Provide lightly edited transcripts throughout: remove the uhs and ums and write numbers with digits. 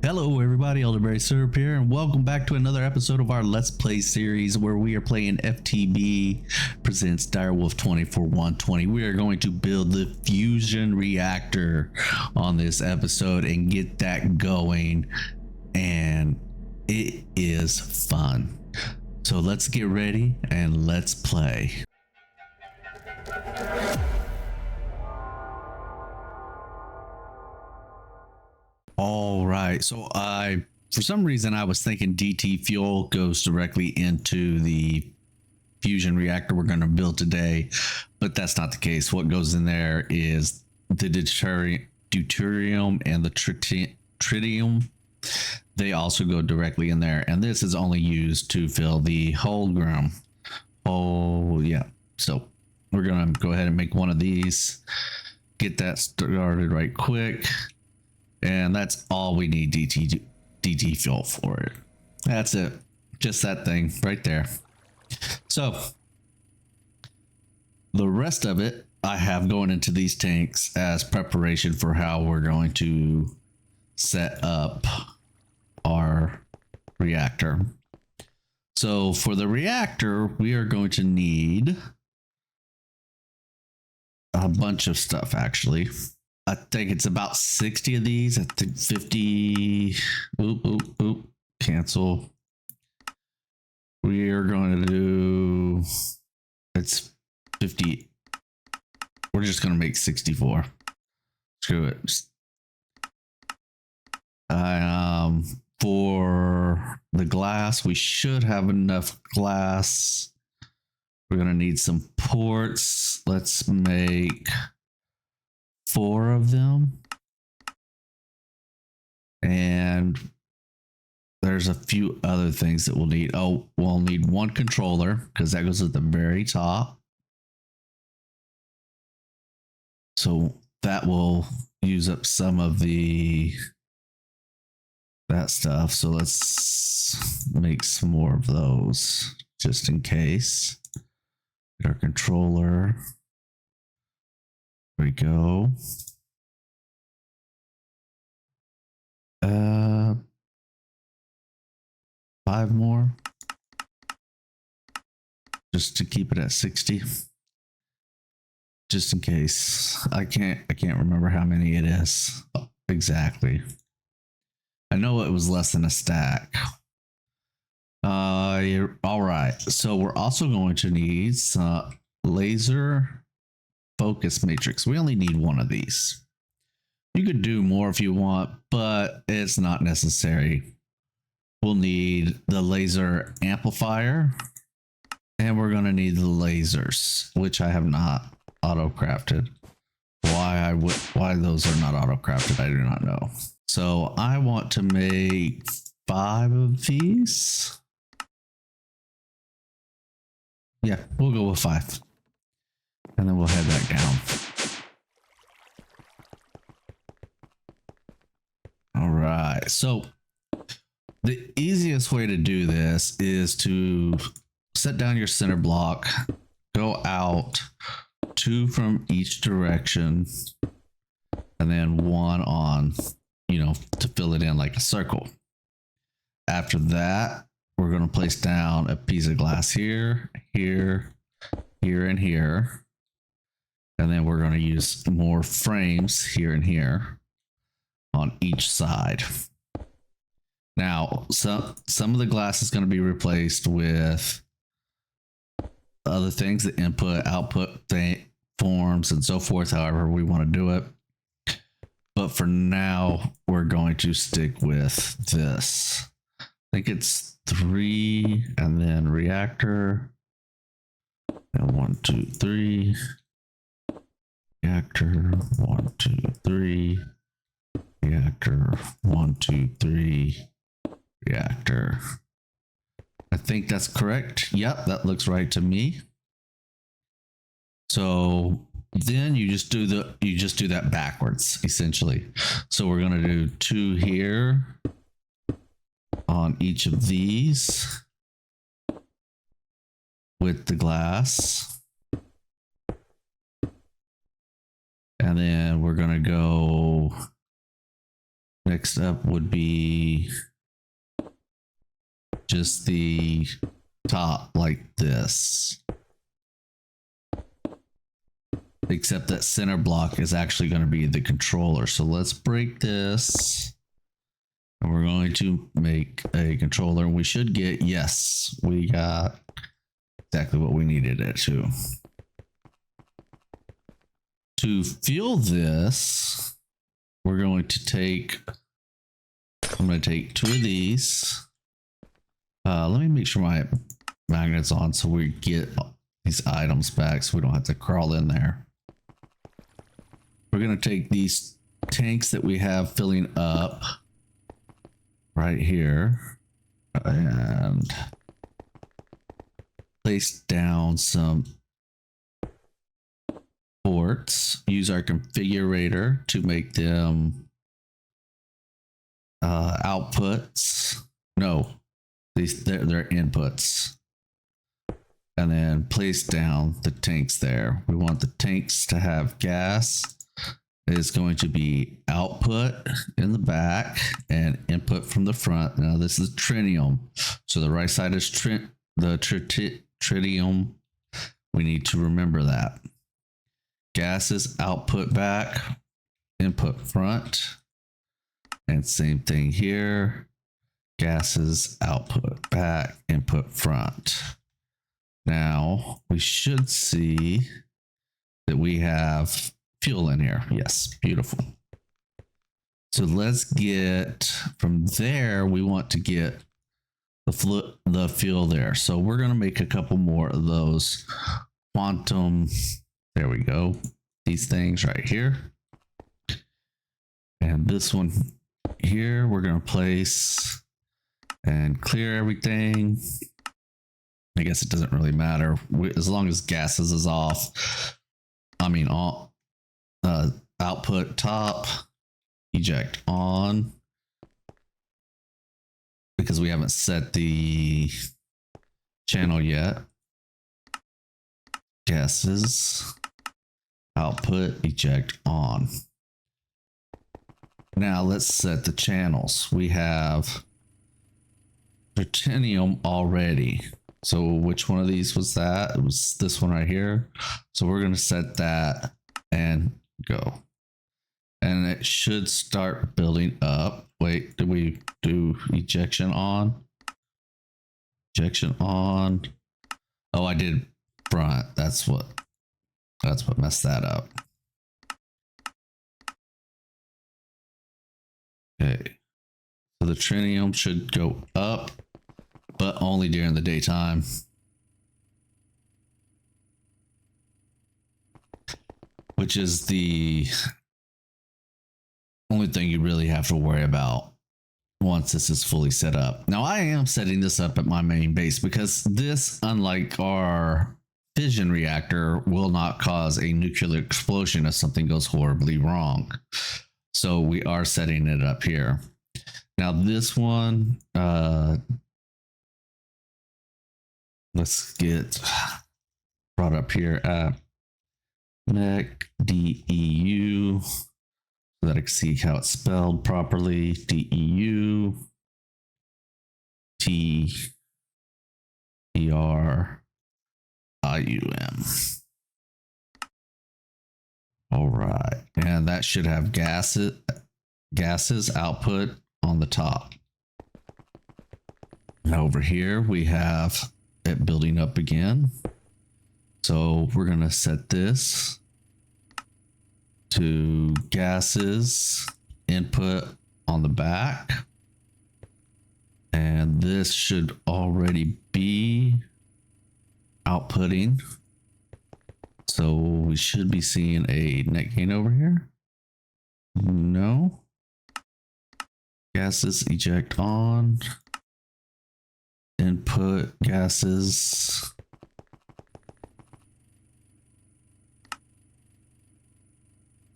Hello everybody, ElderBarrySirUp here, and welcome back to another episode of our Let's Play series where we are playing FTB presents DireWolf20 for 120. We are going to build the Fusion Reactor on this episode and get that going, and it is fun. So let's get ready and let's play. All right, so for some reason I was thinking DT fuel goes directly into the fusion reactor we're going to build today, but that's not the case. What goes in there is the deuterium and the tritium. They also go directly in there, and this is only used to fill the hologram. Oh yeah, so we're gonna go ahead and make one of these, get that started right quick. And that's all we need DT fuel for it. That's it. Just that thing right there. So the rest of it I have going into these tanks as preparation for how we're going to set up our reactor. So for the reactor, we are going to need a bunch of stuff actually. I think it's about 60 of these. I think 50. Cancel. We are going to do. It's 50. We're just going to make 64. Screw it. For the glass, we should have enough glass. We're going to need some ports. Let's make 4 of them, and there's a few other things that we'll need. Oh, we'll need 1 controller because that goes at the very top, so that will use up some of that stuff. So let's make some more of those just in case. Get our controller. There we go. 5 more, just to keep it at 60, just in case. I can't remember how many it is exactly. I know it was less than a stack. All right, so we're also going to need some laser focus matrix. We only need 1 of these. You could do more if you want, but it's not necessary. We'll need the laser amplifier, and we're going to need the lasers, which I have not auto crafted. Why those are not auto crafted, I do not know. So I want to make 5 of these. Yeah, we'll go with 5. And then we'll head back down. All right. So the easiest way to do this is to set down your center block, go out 2 from each direction, and then 1 on, to fill it in like a circle. After that, we're going to place down a piece of glass here, here, here, and here. And then we're going to use more frames here and here on each side. Now, some of the glass is going to be replaced with other things, the input, output forms, and so forth, however we want to do it. But for now, we're going to stick with this. I think it's 3, and then reactor. And 1, 2, 3. Reactor 1, 2, 3. Reactor 1, 2, 3. Reactor. I think that's correct. Yep, that looks right to me. So then you just do that backwards essentially. So we're going to do 2 here on each of these with the glass. And then we're going to go Next up would be just the top like this. Except that center block is actually going to be the controller. So let's break this. And we're going to make a controller. And we should get, yes, we got exactly what we needed it to. To fuel this, we're going to take, I'm going to take 2 of these. Let me make sure my magnet's on so we get these items back so we don't have to crawl in there. We're going to take these tanks that we have filling up right here and place down some ports. Use our configurator to make them outputs. No, they're inputs. And then place down the tanks there. We want the tanks to have gas. It's going to be output in the back and input from the front. Now this is tritium. So the right side is tritium. We need to remember that. Gases output back, input front. And same thing here. Gases output back, input front. Now we should see that we have fuel in here. Yes, beautiful. So let's get from there. We want to get the fuel there. So we're going to make a couple more of those quantum. There we go. These things right here. And this one here, we're going to place and clear everything. I guess it doesn't really matter as long as gases is off. I mean, all output top, eject on, because we haven't set the channel yet. Gases, output, eject on. Now let's set the channels. We have titanium already. So which one of these was that? It was this one right here. So we're going to set that and go. And it should start building up. Wait, did we do ejection on? Ejection on. Oh, I did front. That's what messed that up. Okay. So the tritium should go up, but only during the daytime. Which is the only thing you really have to worry about once this is fully set up. Now I am setting this up at my main base because this, unlike our fission reactor, will not cause a nuclear explosion if something goes horribly wrong. So we are setting it up here. Now this one, let's get brought up here at Mekanisim so that I can see how it's spelled properly. DEUTERIUM. All right, and that should have gases output on the top. Now over here we have it building up again. So we're going to set this to gases input on the back. And this should already be outputting. So we should be seeing a net gain over here. No. Gases eject on. Input gases.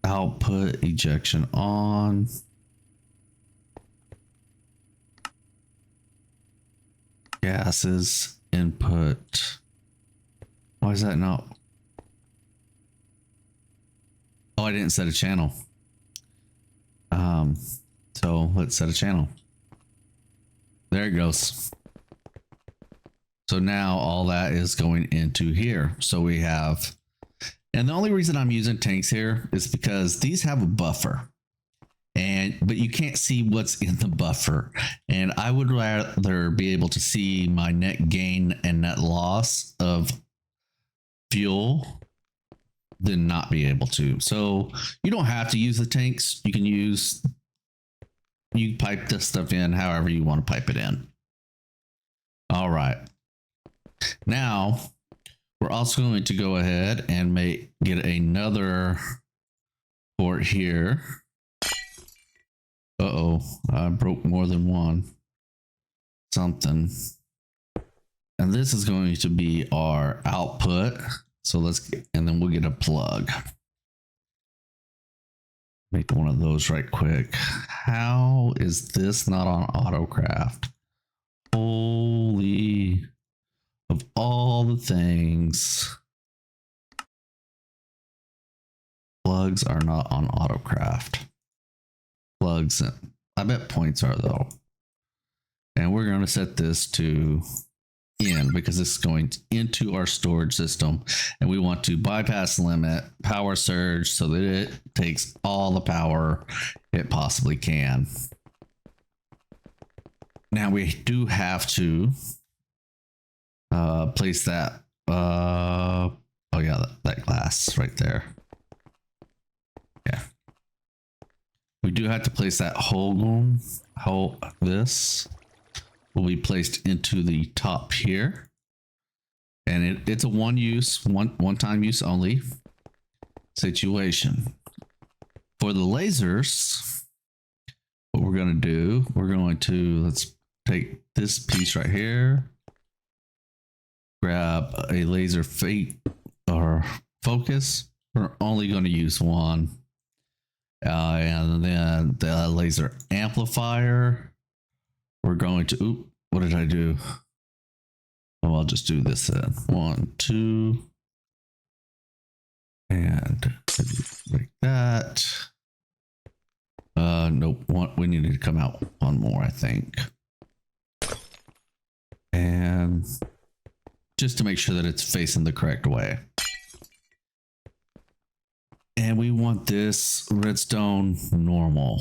Output ejection on. Gases input. Why is that not? Oh, I didn't set a channel. So let's set a channel. There it goes. So now all that is going into here. So we have, and the only reason I'm using tanks here is because these have a buffer, but you can't see what's in the buffer. And I would rather be able to see my net gain and net loss of fuel than not be able to. So you don't have to use the tanks. You can pipe this stuff in however you want to pipe it in. All right. Now we're also going to go ahead and get another port here. Uh-oh, I broke more than one. Something. And this is going to be our output. So and then we'll get a plug. Make one of those right quick. How is this not on AutoCraft? Holy, of all the things, plugs are not on AutoCraft. Plugs, I bet points are though. And we're going to set this to in because this is going into our storage system, and we want to bypass limit power surge so that it takes all the power it possibly can. Now we do have to place that oh yeah, that glass right there. Yeah, we do have to place that this will be placed into the top here, and it's a one time use only situation. For the lasers, what we're going to do, let's take this piece right here, grab a laser or focus. We're only going to use one, and then the laser amplifier. We're going to, what did I do? Oh, I'll just do this then. 1, 2, and like that. Nope, we needed to come out one more, I think. And just to make sure that it's facing the correct way. And we want this redstone normal.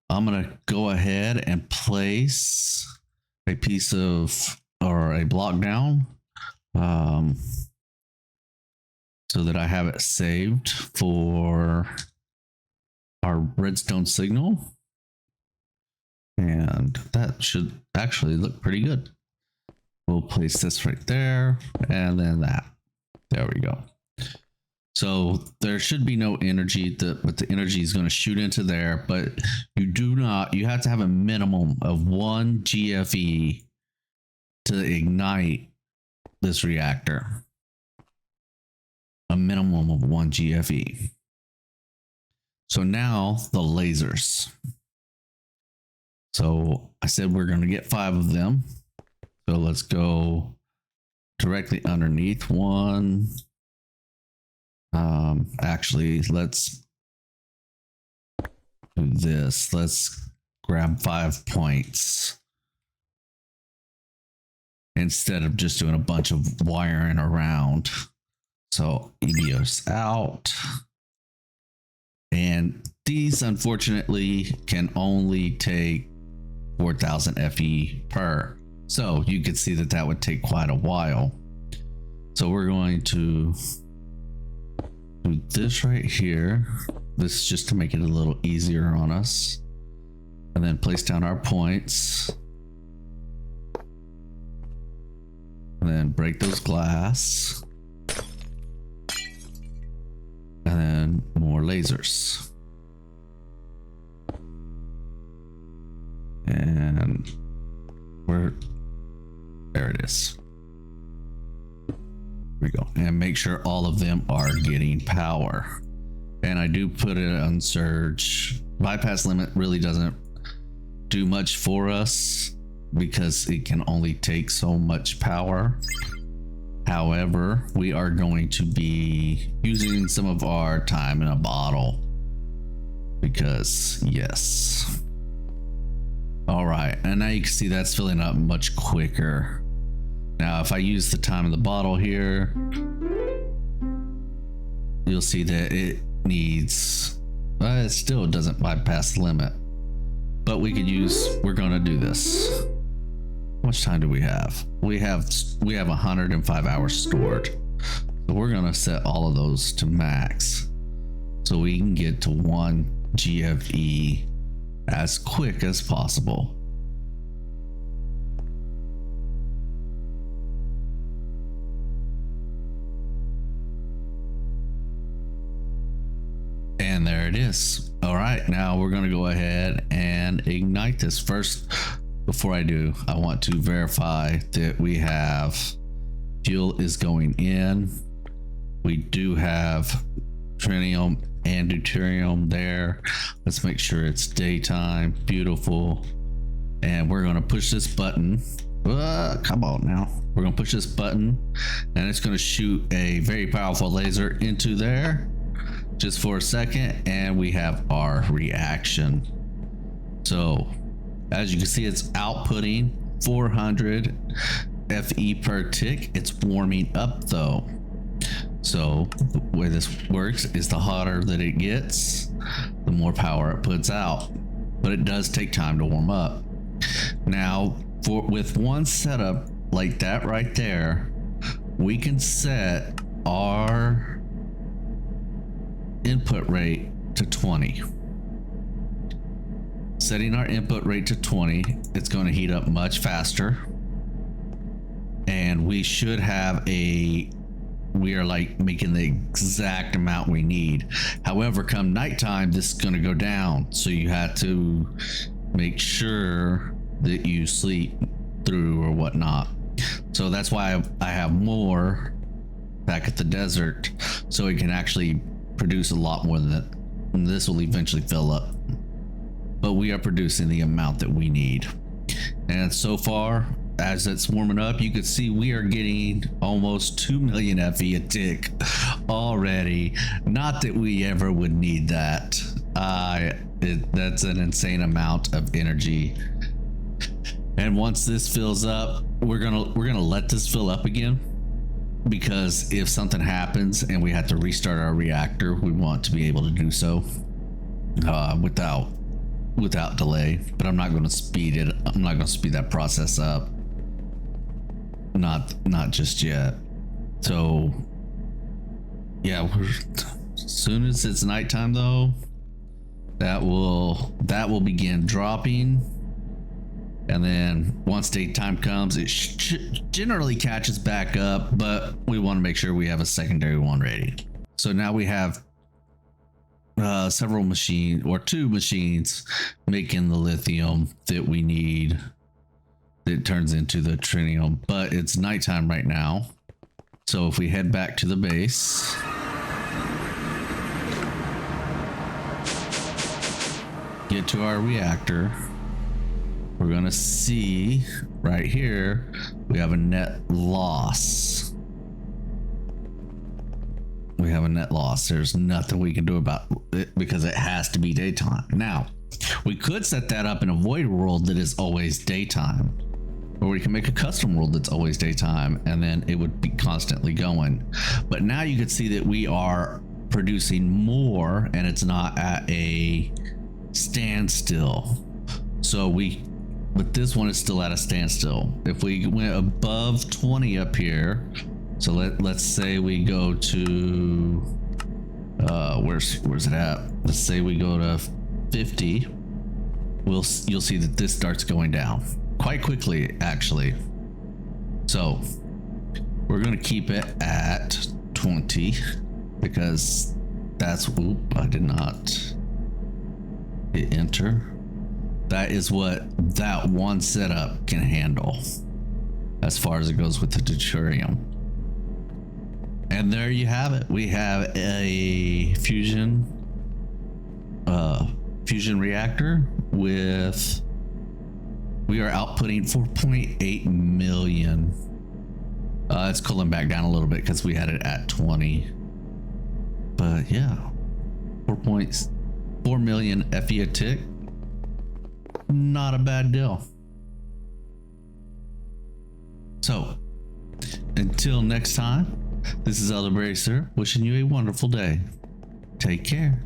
I'm going to go ahead and place a piece of, or a block down, so that I have it saved for our redstone signal. And that should actually look pretty good. We'll place this right there, and then that. There we go. So there should be no energy, but the energy is going to shoot into there. But you have to have a minimum of 1 GFE to ignite this reactor. A minimum of 1 GFE. So now the lasers. So I said we're going to get 5 of them. So let's go directly underneath one. Actually, let's do this. Let's grab 5 points instead of just doing a bunch of wiring around. So EBS out. And these unfortunately can only take 4,000 FE per. So you can see that would take quite a while. So we're going to do this right here. This is just to make it a little easier on us. And then place down our points. And then break those glass. And then more lasers. And there it is. Here we go. And make sure all of them are getting power. And I do put it on surge. Bypass limit really doesn't do much for us because it can only take so much power. However, we are going to be using some of our time in a bottle because yes. All right, and now you can see that's filling up much quicker. Now, if I use the time of the bottle here, you'll see that it needs, it still doesn't bypass the limit, but we're gonna do this. How much time do we have? We have 105 hours stored. So we're gonna set all of those to max so we can get to 1 GFE as quick as possible. And there it is. All right, now we're gonna go ahead and ignite this. First, before I do, I want to verify that we have fuel is going in. We do have tritium and deuterium there. Let's make sure it's daytime. Beautiful. And we're gonna push this button. Come on now. We're gonna push this button and it's gonna shoot a very powerful laser into there just for a second, and we have our reaction. So as you can see, it's outputting 400 FE per tick. It's warming up though. So the way this works is the hotter that it gets, the more power it puts out, but it does take time to warm up. Now, with one setup like that right there, we can set our input rate to 20. Setting our input rate to 20, it's going to heat up much faster, and we should have we are like making the exact amount we need. However, come nighttime, this is going to go down, so you have to make sure that you sleep through or whatnot. So that's why I have more back at the desert, so it can actually produce a lot more than that. And this will eventually fill up, but we are producing the amount that we need. And so far, as it's warming up, you can see we are getting almost 2 million FE a tick already. Not that we ever would need that. That's an insane amount of energy. And once this fills up, we're gonna let this fill up again, because if something happens and we have to restart our reactor, we want to be able to do so without delay. But I'm not going to speed it. I'm not going to speed that process up. Not just yet. So yeah, as soon as it's nighttime though, that will begin dropping. And then once daytime comes, it generally catches back up, but we want to make sure we have a secondary one ready. So now we have several machines, or 2 machines, making the lithium that we need. It turns into the tritium, but it's nighttime right now. So if we head back to the base, get to our reactor, we're gonna see right here, we have a net loss. We have a net loss. There's nothing we can do about it because it has to be daytime. Now, we could set that up in a void world that is always daytime, or we can make a custom world that's always daytime, and then it would be constantly going. But now you can see that we are producing more, and it's not at a standstill. But this one is still at a standstill. If we went above 20 up here, so let's say we go to where's it at? Let's say we go to 50. You'll see that this starts going down quite quickly, actually. So we're gonna keep it at 20 because that's, I did not hit enter. That is what that one setup can handle as far as it goes with the deuterium. And there you have it. We have a fusion reactor with, we are outputting 4.8 million. It's cooling back down a little bit because we had it at 20. But yeah, 4.4 million FE a tick. Not a bad deal. So, until next time, this is ElderBarrySirUp wishing you a wonderful day. Take care.